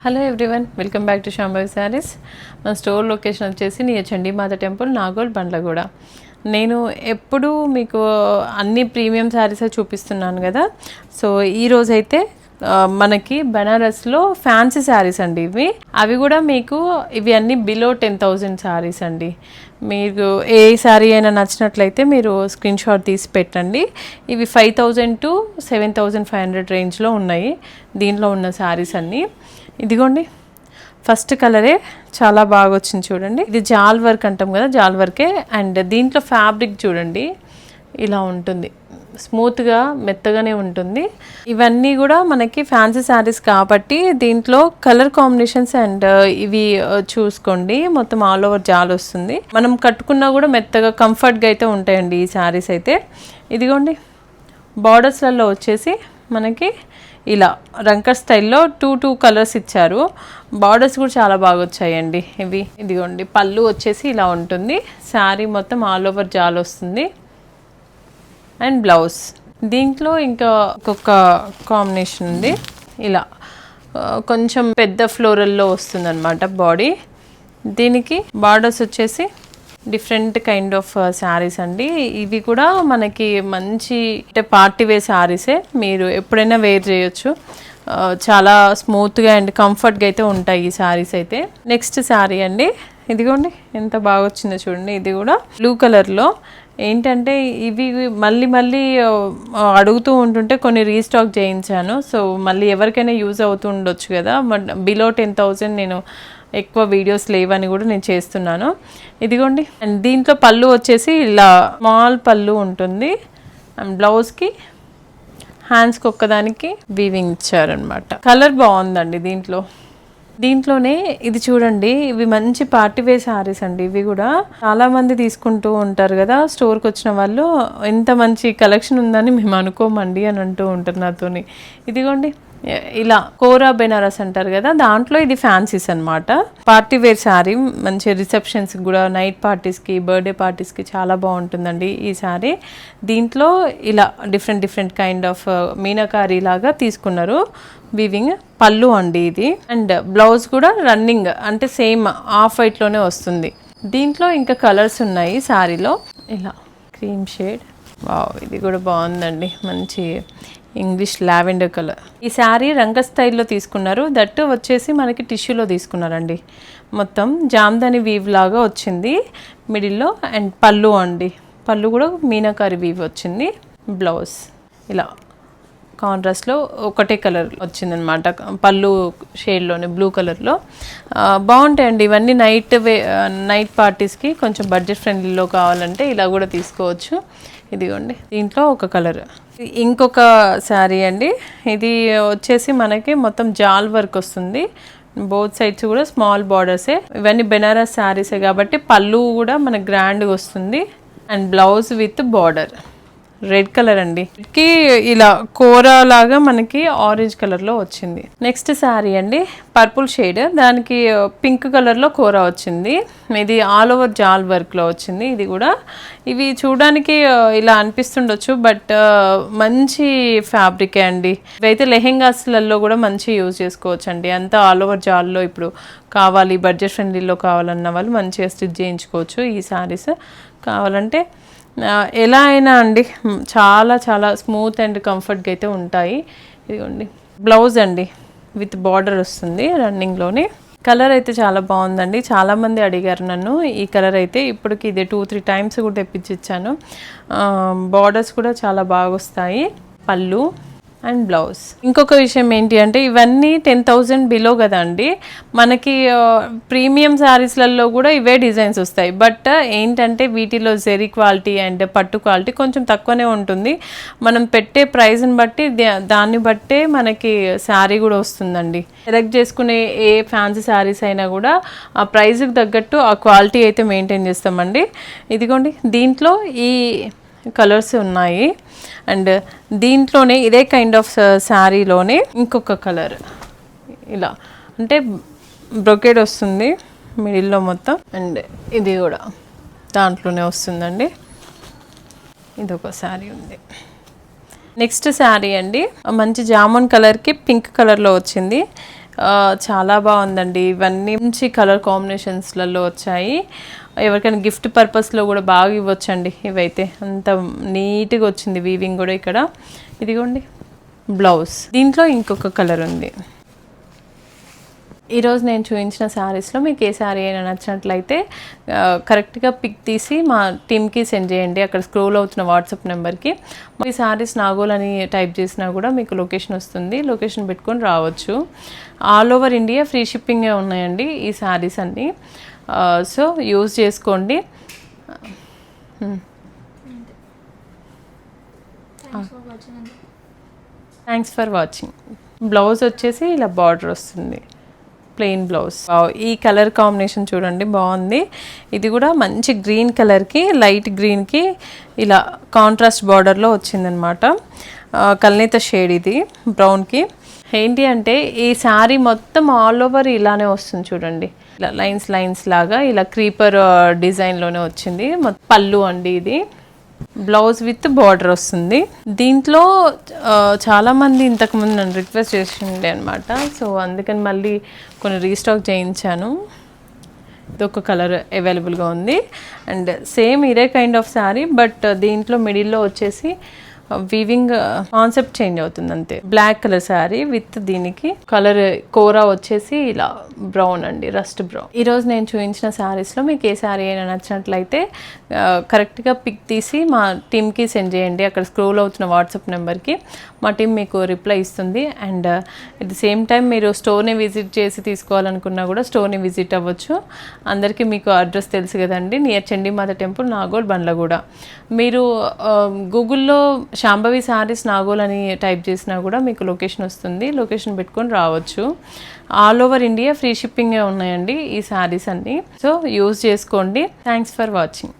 Hello everyone, welcome back to Shambhavi saris. మన store location వచ్చేసి near Chandi Mata temple, Nagole, Bandlaguda. నేను ఎప్పుడు మీకు అన్ని ప్రీమియం శారీస్ చూపిస్తున్నాను కదా. సో ఈరోజైతే మనకి బనారస్లో ఫ్యాన్సీ శారీస్ అండి అవి కూడా మీకు ఇవి అన్నీ బిలో 10,000 శారీస్ అండి. మీరు ఏ శారీ అయినా నచ్చినట్లయితే మీరు స్క్రీన్ షాట్ తీసి పెట్టండి. ఇవి 5,000 to 7,500 రేంజ్లో ఉన్నాయి దీంట్లో ఉన్న శారీస్ అన్నీ. ఇదిగోండి, ఫస్ట్ కలరే చాలా బాగా వచ్చింది చూడండి. ఇది జాల్ వర్క్ అంటాం కదా, జాల్ వర్కే. అండ్ దీంట్లో ఫ్యాబ్రిక్ చూడండి ఇలా ఉంటుంది, స్మూత్గా మెత్తగానే ఉంటుంది. ఇవన్నీ కూడా మనకి ఫ్యాన్సీ శారీస్ కాబట్టి దీంట్లో కలర్ కాంబినేషన్స్ అండ్ ఇవి చూసుకోండి, మొత్తం ఆల్ ఓవర్ జాల్ వస్తుంది. మనం కట్టుకున్నా కూడా మెత్తగా కంఫర్ట్గా అయితే ఉంటాయండి ఈ శారీస్ అయితే. ఇదిగోండి, బార్డర్స్లలో వచ్చేసి మనకి ఇలా రంకర్ స్టైల్లో టూ కలర్స్ ఇచ్చారు. బార్డర్స్ కూడా చాలా బాగా వచ్చాయండి ఇవి. ఇదిగోండి, పళ్ళు వచ్చేసి ఇలా ఉంటుంది. శారీ మొత్తం ఆల్ ఓవర్ జాల్ వస్తుంది. అండ్ బ్లౌజ్ దీంట్లో ఇంకా ఒక్కొక్క కాంబినేషన్ ఉంది. ఇలా కొంచెం పెద్ద ఫ్లోరల్లో వస్తుంది అనమాట బాడీ. దీనికి బార్డర్స్ వచ్చేసి డిఫరెంట్ కైండ్ ఆఫ్ శారీస్ అండి. ఇవి కూడా మనకి మంచి అంటే పార్టీ వేర్ శారీసే, మీరు ఎప్పుడైనా వేర్ చేయొచ్చు. చాలా స్మూత్గా అండ్ కంఫర్ట్గా అయితే ఉంటాయి ఈ శారీస్ అయితే. నెక్స్ట్ శారీ అండి, ఇదిగోండి ఎంత బాగా వచ్చిందో చూడండి. ఇది కూడా బ్లూ కలర్లో. ఏంటంటే ఇవి మళ్ళీ అడుగుతూ ఉంటుంటే కొన్ని రీస్టాక్ చేయించాను. సో మళ్ళీ ఎవరికైనా యూజ్ అవుతూ ఉండొచ్చు కదా. బట్ బిలో 10,000 నేను ఎక్కువ వీడియోస్ లేవని కూడా నేను చేస్తున్నాను. ఇదిగోండి, అండ్ దీంట్లో పళ్ళు వచ్చేసి ఇలా స్మాల్ పళ్ళు ఉంటుంది. అండ్ బ్లౌజ్కి హ్యాండ్స్కి ఒక్కదానికి వీవింగ్ ఇచ్చారనమాట. కలర్ బాగుందండి దీంట్లోనే. ఇది చూడండి, ఇవి మంచి పార్టీ వేర్ శారీస్ అండి. ఇవి కూడా చాలా మంది తీసుకుంటూ ఉంటారు కదా, స్టోర్కి వచ్చిన వాళ్ళు ఎంత మంచి కలెక్షన్ ఉందని మేము అనుకోమండి అని అంటూ ఉంటారు నాతోని. ఇదిగోండి, ఇలా కోరా బెనారస్ అంటారు కదా, దాంట్లో ఇది ఫ్యాన్సీస్ అనమాట. పార్టీ వేర్ శారీ, మంచి రిసెప్షన్స్కి కూడా, నైట్ పార్టీస్కి, బర్త్డే పార్టీస్కి చాలా బాగుంటుందండి ఈ శారీ. దీంట్లో ఇలా డిఫరెంట్ కైండ్ ఆఫ్ మీనాకారీ లాగా తీసుకున్నారు వీవింగ్. పళ్ళు అండి ఇది. అండ్ బ్లౌజ్ కూడా రన్నింగ్ అంటే సేమ్ ఆఫ్ వైట్లోనే వస్తుంది. దీంట్లో ఇంకా కలర్స్ ఉన్నాయి శారీలో. ఇలా క్రీమ్ షేడ్, వావ్ ఇది కూడా బాగుందండి, మంచి ఇంగ్లీష్ లావెండర్ కలర్. ఈ శారీ రంగ స్టైల్లో తీసుకున్నారు. దట్టు వచ్చేసి మనకి టిష్యూలో తీసుకున్నారండి. మొత్తం జామ్దాని వీవ్ లాగా వచ్చింది మిడిల్లో. అండ్ పళ్ళు అండి, పళ్ళు కూడా మీనాకారి వీవ్ వచ్చింది. బ్లౌజ్ ఇలా కాంట్రాస్ట్లో ఒకటే కలర్ వచ్చిందనమాట, పళ్ళు షేడ్లోనే బ్లూ కలర్లో. బాగుంటాయండి ఇవన్నీ నైట్ పార్టీస్కి కొంచెం బడ్జెట్ ఫ్రెండ్లీలో కావాలంటే ఇలా కూడా తీసుకోవచ్చు. ఇదిగోండి, దీంట్లో ఒక కలర్. ఇంకొక శారీ అండి, ఇది వచ్చేసి మనకి మొత్తం జాల్ వర్క్ వస్తుంది. బోత్ సైడ్స్ కూడా స్మాల్ బార్డర్సే. ఇవన్నీ బెనారస్ శారీసే కాబట్టి పళ్ళు కూడా మనకు గ్రాండ్గా వస్తుంది. And blouse with border red colour అండి. ఇలా కూర లాగా మనకి ఆరెంజ్ కలర్లో వచ్చింది. నెక్స్ట్ శారీ అండి, పర్పుల్ షేడ్, దానికి పింక్ కలర్లో కూర వచ్చింది. ఇది ఆల్ ఓవర్ జాల్ వర్క్లో వచ్చింది. ఇది కూడా ఇవి చూడడానికి ఇలా అనిపిస్తుండొచ్చు, బట్ మంచి ఫ్యాబ్రికే అండి. ఇవైతే లెహెంగాస్లలో కూడా మంచి యూజ్ చేసుకోవచ్చు అండి. అంతా ఆల్ ఓవర్ జాల్లో ఇప్పుడు కావాలి, బడ్జెట్ ఫ్రెండ్లీలో కావాలన్న వాళ్ళు మంచిగా స్టిచ్ చేయించుకోవచ్చు. ఈ శారీస్ కావాలంటే ఎలా అయినా అండి చాలా స్మూత్ అండ్ కంఫర్ట్గా అయితే ఉంటాయి. ఇదిగోండి, బ్లౌజ్ అండి విత్ బార్డర్ వస్తుంది రన్నింగ్లోనే. కలర్ అయితే చాలా బాగుందండి. చాలామంది అడిగారు నన్ను ఈ కలర్ అయితే. ఇప్పటికి ఇది 2-3 టైమ్స్ కూడా తెప్పించిచ్చాను. బార్డర్స్ కూడా చాలా బాగా వస్తాయి. పళ్ళు అండ్ బ్లౌజ్. ఇంకొక విషయం ఏంటి అంటే ఇవన్నీ 10,000 బిలో కదా అండి. మనకి ప్రీమియం శారీస్లలో కూడా ఇవే డిజైన్స్ వస్తాయి. బట్ ఏంటంటే వీటిలో జెరీ క్వాలిటీ అండ్ పట్టు క్వాలిటీ కొంచెం తక్కువనే ఉంటుంది. మనం పెట్టే ప్రైస్ని బట్టి దాన్ని బట్టే మనకి శారీ కూడా వస్తుందండి. సెలెక్ట్ చేసుకునే ఏ ఫ్యాన్సీ శారీస్ అయినా కూడా ఆ ప్రైస్కి తగ్గట్టు ఆ క్వాలిటీ అయితే మెయింటైన్ చేస్తామండి. ఇదిగోండి, దీంట్లో ఈ కలర్స్ ఉన్నాయి. అండ్ దీంట్లోనే ఇదే కైండ్ ఆఫ్ శారీలోనే ఇంకొక కలర్ ఇలా అంటే బ్రొకేడ్ వస్తుంది మిడిల్లో మొత్తం. అండ్ ఇది కూడా దాంట్లోనే వస్తుందండి. ఇదొక శారీ ఉంది. నెక్స్ట్ శారీ అండి మంచి జామున్ కలర్కి పింక్ కలర్లో వచ్చింది. చాలా బాగుందండి. ఇవన్నీ మంచి కలర్ కాంబినేషన్స్లలో వచ్చాయి. ఎవరికైనా గిఫ్ట్ పర్పస్లో కూడా బాగా ఇవ్వచ్చండి. ఇవైతే అంత నీట్గా వచ్చింది వీవింగ్ కూడా. ఇక్కడ ఇదిగోండి బ్లౌజ్. దీంట్లో ఇంకొక కలర్ ఉంది. ఈరోజు నేను చూపించిన శారీస్లో మీకు ఏ శారీ అయినా నచ్చినట్లయితే కరెక్ట్గా పిక్ తీసి మా టీమ్కి సెండ్ చేయండి. అక్కడ స్క్రోల్ అవుతున్న వాట్సాప్ నెంబర్కి. ఈ శారీస్ నాగోల్ అని టైప్ చేసినా కూడా మీకు లొకేషన్ వస్తుంది. లొకేషన్ పెట్టుకొని రావచ్చు. ఆల్ ఓవర్ ఇండియా ఫ్రీ షిప్పింగే ఉన్నాయండి ఈ శారీస్ అన్నీ. సో యూజ్ చేసుకోండి. Thanks for watching. బ్లౌజ్ వచ్చేసి ఇలా బార్డర్ వస్తుంది, ప్లెయిన్ బ్లౌజ్. ఈ కలర్ కాంబినేషన్ చూడండి బాగుంది. ఇది కూడా మంచి గ్రీన్ కలర్కి లైట్ గ్రీన్కి ఇలా కాంట్రాస్ట్ బార్డర్లో వచ్చిందనమాట. కల్నేత షేడ్ ఇది బ్రౌన్కి. ఏంటి అంటే ఈ శారీ మొత్తం ఆల్ ఓవర్ ఇలానే వస్తుంది చూడండి. ఇలా లైన్స్ లైన్స్ లాగా ఇలా క్రీపర్ డిజైన్లోనే వచ్చింది. పళ్ళు అండి ఇది. బ్లౌజ్ విత్ బార్డర్ వస్తుంది. దీంట్లో చాలామంది ఇంతకుముందు నన్ను రిక్వెస్ట్ చేసిండే అనమాట. సో అందుకని మళ్ళీ కొన్ని రీస్టాక్ చేయించాను. ఇదొక కలర్ అవైలబుల్గా ఉంది. అండ్ సేమ్ ఇదే కైండ్ ఆఫ్ శారీ, బట్ దీంట్లో మిడిల్లో వచ్చేసి వీవింగ్ కాన్సెప్ట్ చేంజ్ అవుతుంది అంతే. బ్లాక్ కలర్ శారీ విత్ దీనికి కలర్ కోరా వచ్చేసి ఇలా బ్రౌన్ అండి, రస్ట్ బ్రౌన్. ఈరోజు నేను చూపించిన శారీస్లో మీకు ఏ శారీ అయినా నచ్చినట్లయితే కరెక్ట్గా పిక్ తీసి మా టీమ్కి సెండ్ చేయండి. అక్కడ స్క్రోల్ అవుతున్న వాట్సాప్ నెంబర్కి. మా టీం మీకు రిప్లై ఇస్తుంది. And at the same time మీరు స్టోర్ని విజిట్ చేసి తీసుకోవాలనుకున్నా కూడా స్టోర్ని విజిట్ అవ్వచ్చు. అందరికీ మీకు అడ్రస్ తెలుసు కదండి, నియర్ చండీమాత టెంపుల్, నాగోల్, బండ్లగూడ. మీరు గూగుల్లో శాంభవి శారీస్ నాగోల్ అని టైప్ చేసినా కూడా మీకు లొకేషన్ వస్తుంది. లొకేషన్ పెట్టుకొని రావచ్చు. ఆల్ ఓవర్ ఇండియా ఫ్రీ షిప్పింగే ఉన్నాయండి ఈ శారీస్ అన్నీ. సో యూజ్ చేసుకోండి. Thanks for watching.